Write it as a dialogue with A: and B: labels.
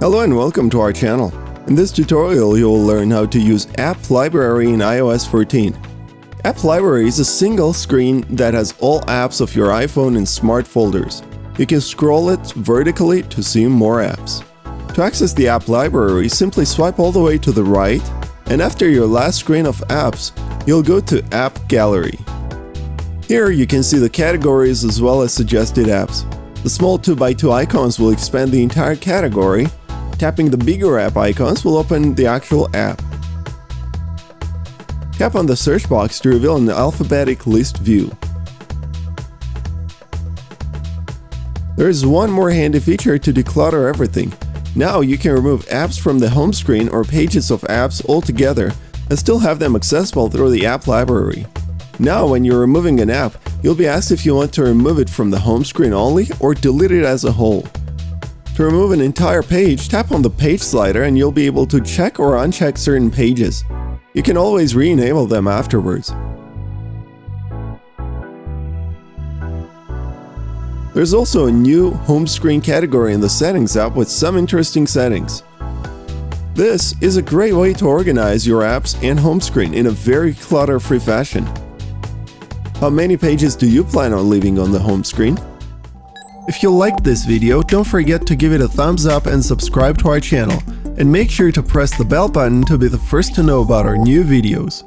A: Hello and welcome to our channel. In this tutorial you will learn how to use App Library in iOS 14. App Library is a single screen that has all apps of your iPhone in smart folders. You can scroll it vertically to see more apps. To access the App Library, simply swipe all the way to the right, and after your last screen of apps, you'll go to App Gallery. Here you can see the categories as well as suggested apps. The small 2x2 icons will expand the entire category. Tapping the bigger app icons will open the actual app. Tap on the search box to reveal an alphabetic list view. There is one more handy feature to declutter everything. Now you can remove apps from the home screen or pages of apps altogether and still have them accessible through the App Library. Now when you're removing an app, you'll be asked if you want to remove it from the home screen only or delete it as a whole. To remove an entire page, tap on the page slider and you'll be able to check or uncheck certain pages. You can always re-enable them afterwards. There's also a new home screen category in the Settings app with some interesting settings. This is a great way to organize your apps and home screen in a very clutter-free fashion. How many pages do you plan on leaving on the home screen? If you liked this video, don't forget to give it a thumbs up and subscribe to our channel, and make sure to press the bell button to be the first to know about our new videos.